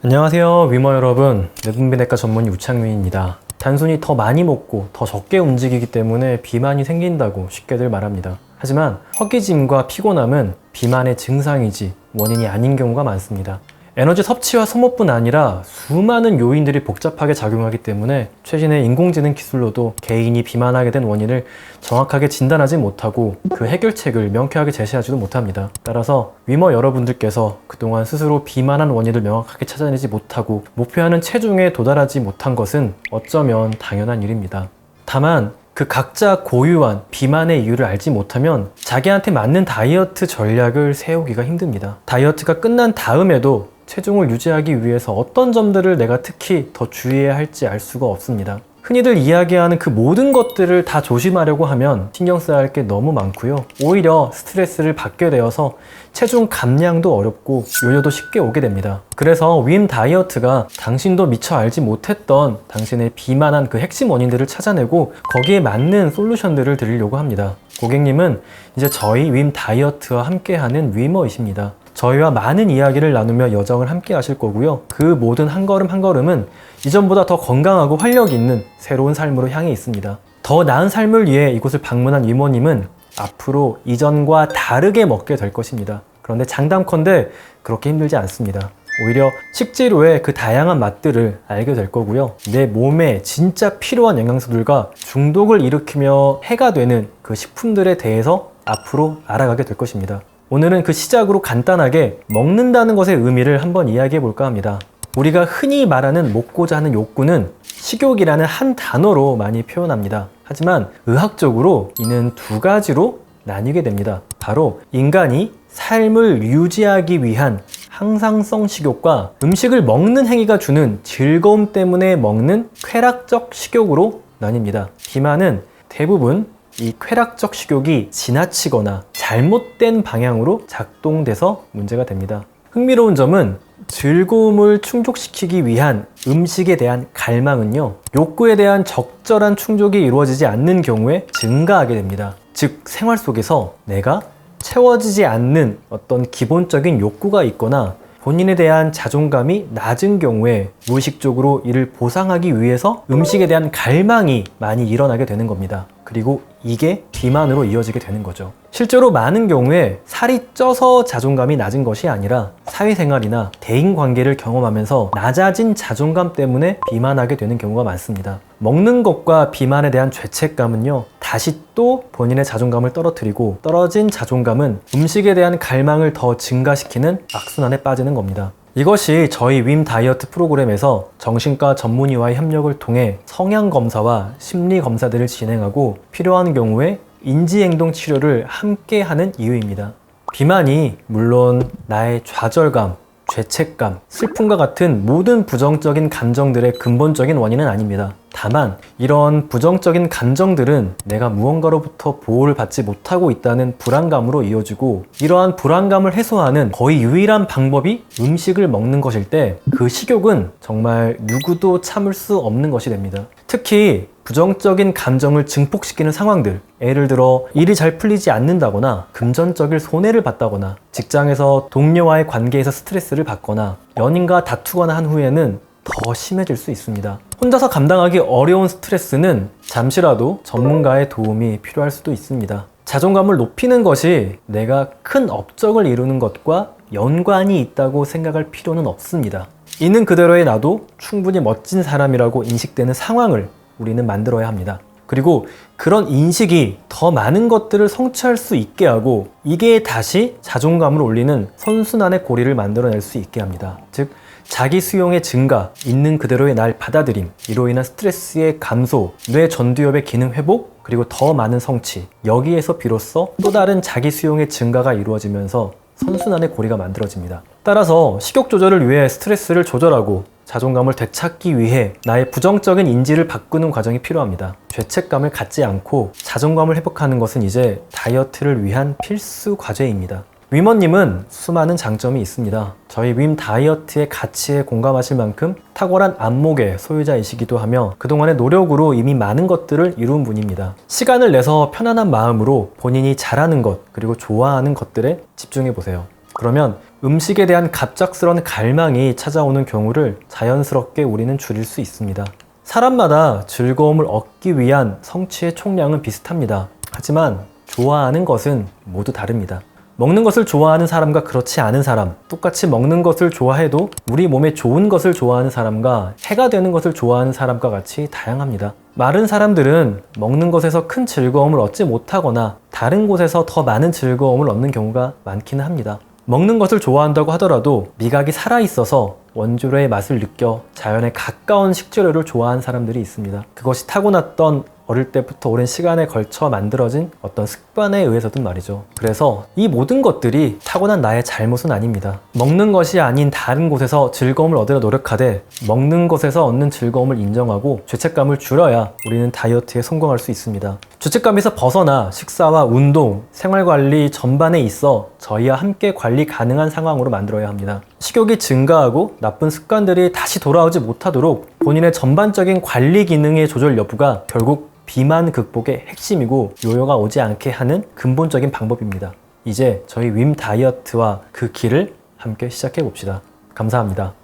안녕하세요 위머 여러분, 내분비내과 전문의 우창민입니다. 단순히 더 많이 먹고 더 적게 움직이기 때문에 비만이 생긴다고 쉽게들 말합니다. 하지만 허기짐과 피곤함은 비만의 증상이지 원인이 아닌 경우가 많습니다. 에너지 섭취와 소모뿐 아니라 수많은 요인들이 복잡하게 작용하기 때문에 최신의 인공지능 기술로도 개인이 비만하게 된 원인을 정확하게 진단하지 못하고 그 해결책을 명쾌하게 제시하지도 못합니다. 따라서 위머 여러분들께서 그동안 스스로 비만한 원인을 명확하게 찾아내지 못하고 목표하는 체중에 도달하지 못한 것은 어쩌면 당연한 일입니다. 다만 그 각자 고유한 비만의 이유를 알지 못하면 자기한테 맞는 다이어트 전략을 세우기가 힘듭니다. 다이어트가 끝난 다음에도 체중을 유지하기 위해서 어떤 점들을 내가 특히 더 주의해야 할지 알 수가 없습니다. 흔히들 이야기하는 그 모든 것들을 다 조심하려고 하면 신경 써야 할 게 너무 많고요. 오히려 스트레스를 받게 되어서 체중 감량도 어렵고 요요도 쉽게 오게 됩니다. 그래서 윈 다이어트가 당신도 미처 알지 못했던 당신의 비만한 그 핵심 원인들을 찾아내고 거기에 맞는 솔루션들을 드리려고 합니다. 고객님은 이제 저희 윈 다이어트와 함께하는 위머이십니다. 저희와 많은 이야기를 나누며 여정을 함께 하실 거고요. 그 모든 한 걸음 한 걸음은 이전보다 더 건강하고 활력 있는 새로운 삶으로 향해 있습니다. 더 나은 삶을 위해 이곳을 방문한 위머님은 앞으로 이전과 다르게 먹게 될 것입니다. 그런데 장담컨대 그렇게 힘들지 않습니다. 오히려 식재료의 그 다양한 맛들을 알게 될 거고요. 내 몸에 진짜 필요한 영양소들과 중독을 일으키며 해가 되는 그 식품들에 대해서 앞으로 알아가게 될 것입니다. 오늘은 그 시작으로 간단하게 먹는다는 것의 의미를 한번 이야기해 볼까 합니다. 우리가 흔히 말하는 먹고자 하는 욕구는 식욕이라는 한 단어로 많이 표현합니다. 하지만 의학적으로 이는 두 가지로 나뉘게 됩니다. 바로 인간이 삶을 유지하기 위한 항상성 식욕과 음식을 먹는 행위가 주는 즐거움 때문에 먹는 쾌락적 식욕으로 나뉩니다. 비만은 대부분 이 쾌락적 식욕이 지나치거나 잘못된 방향으로 작동돼서 문제가 됩니다. 흥미로운 점은 즐거움을 충족시키기 위한 음식에 대한 갈망은요, 욕구에 대한 적절한 충족이 이루어지지 않는 경우에 증가하게 됩니다. 즉 생활 속에서 내가 채워지지 않는 어떤 기본적인 욕구가 있거나 본인에 대한 자존감이 낮은 경우에 무의식적으로 이를 보상하기 위해서 음식에 대한 갈망이 많이 일어나게 되는 겁니다. 그리고 이게 비만으로 이어지게 되는 거죠. 실제로 많은 경우에 살이 쪄서 자존감이 낮은 것이 아니라 사회생활이나 대인관계를 경험하면서 낮아진 자존감 때문에 비만하게 되는 경우가 많습니다. 먹는 것과 비만에 대한 죄책감은요, 다시 또 본인의 자존감을 떨어뜨리고 떨어진 자존감은 음식에 대한 갈망을 더 증가시키는 악순환에 빠지는 겁니다. 이것이 저희 윈 다이어트 프로그램에서 정신과 전문의와의 협력을 통해 성향 검사와 심리 검사들을 진행하고 필요한 경우에 인지행동 치료를 함께 하는 이유입니다. 비만이 물론 나의 좌절감, 죄책감, 슬픔과 같은 모든 부정적인 감정들의 근본적인 원인은 아닙니다. 다만 이런 부정적인 감정들은 내가 무언가로부터 보호를 받지 못하고 있다는 불안감으로 이어지고, 이러한 불안감을 해소하는 거의 유일한 방법이 음식을 먹는 것일 때 그 식욕은 정말 누구도 참을 수 없는 것이 됩니다. 특히 부정적인 감정을 증폭시키는 상황들, 예를 들어 일이 잘 풀리지 않는다거나 금전적인 손해를 봤다거나 직장에서 동료와의 관계에서 스트레스를 받거나 연인과 다투거나 한 후에는 더 심해질 수 있습니다. 혼자서 감당하기 어려운 스트레스는 잠시라도 전문가의 도움이 필요할 수도 있습니다. 자존감을 높이는 것이 내가 큰 업적을 이루는 것과 연관이 있다고 생각할 필요는 없습니다. 있는 그대로의 나도 충분히 멋진 사람이라고 인식되는 상황을 우리는 만들어야 합니다. 그리고 그런 인식이 더 많은 것들을 성취할 수 있게 하고, 이게 다시 자존감을 올리는 선순환의 고리를 만들어낼 수 있게 합니다. 즉 자기 수용의 증가, 있는 그대로의 날 받아들임, 이로 인한 스트레스의 감소, 뇌 전두엽의 기능 회복, 그리고 더 많은 성취, 여기에서 비로소 또 다른 자기 수용의 증가가 이루어지면서 선순환의 고리가 만들어집니다. 따라서 식욕 조절을 위해 스트레스를 조절하고 자존감을 되찾기 위해 나의 부정적인 인지를 바꾸는 과정이 필요합니다. 죄책감을 갖지 않고 자존감을 회복하는 것은 이제 다이어트를 위한 필수 과제입니다. 위머님은 수많은 장점이 있습니다. 저희 윈 다이어트의 가치에 공감하실 만큼 탁월한 안목의 소유자이시기도 하며 그동안의 노력으로 이미 많은 것들을 이룬 분입니다. 시간을 내서 편안한 마음으로 본인이 잘하는 것, 그리고 좋아하는 것들에 집중해 보세요. 그러면 음식에 대한 갑작스런 갈망이 찾아오는 경우를 자연스럽게 우리는 줄일 수 있습니다. 사람마다 즐거움을 얻기 위한 성취의 총량은 비슷합니다. 하지만 좋아하는 것은 모두 다릅니다. 먹는 것을 좋아하는 사람과 그렇지 않은 사람, 똑같이 먹는 것을 좋아해도 우리 몸에 좋은 것을 좋아하는 사람과 해가 되는 것을 좋아하는 사람과 같이 다양합니다. 마른 사람들은 먹는 것에서 큰 즐거움을 얻지 못하거나 다른 곳에서 더 많은 즐거움을 얻는 경우가 많기는 합니다. 먹는 것을 좋아한다고 하더라도 미각이 살아있어서 원재료의 맛을 느껴 자연에 가까운 식재료를 좋아하는 사람들이 있습니다. 그것이 타고났던 어릴 때부터 오랜 시간에 걸쳐 만들어진 어떤 습관에 의해서든 말이죠. 그래서 이 모든 것들이 타고난 나의 잘못은 아닙니다. 먹는 것이 아닌 다른 곳에서 즐거움을 얻으려 노력하되 먹는 것에서 얻는 즐거움을 인정하고 죄책감을 줄여야 우리는 다이어트에 성공할 수 있습니다. 죄책감에서 벗어나 식사와 운동, 생활관리 전반에 있어 저희와 함께 관리 가능한 상황으로 만들어야 합니다. 식욕이 증가하고 나쁜 습관들이 다시 돌아오지 못하도록 본인의 전반적인 관리 기능의 조절 여부가 결국 비만 극복의 핵심이고 요요가 오지 않게 하는 근본적인 방법입니다. 이제 저희 윈 다이어트와 그 길을 함께 시작해 봅시다. 감사합니다.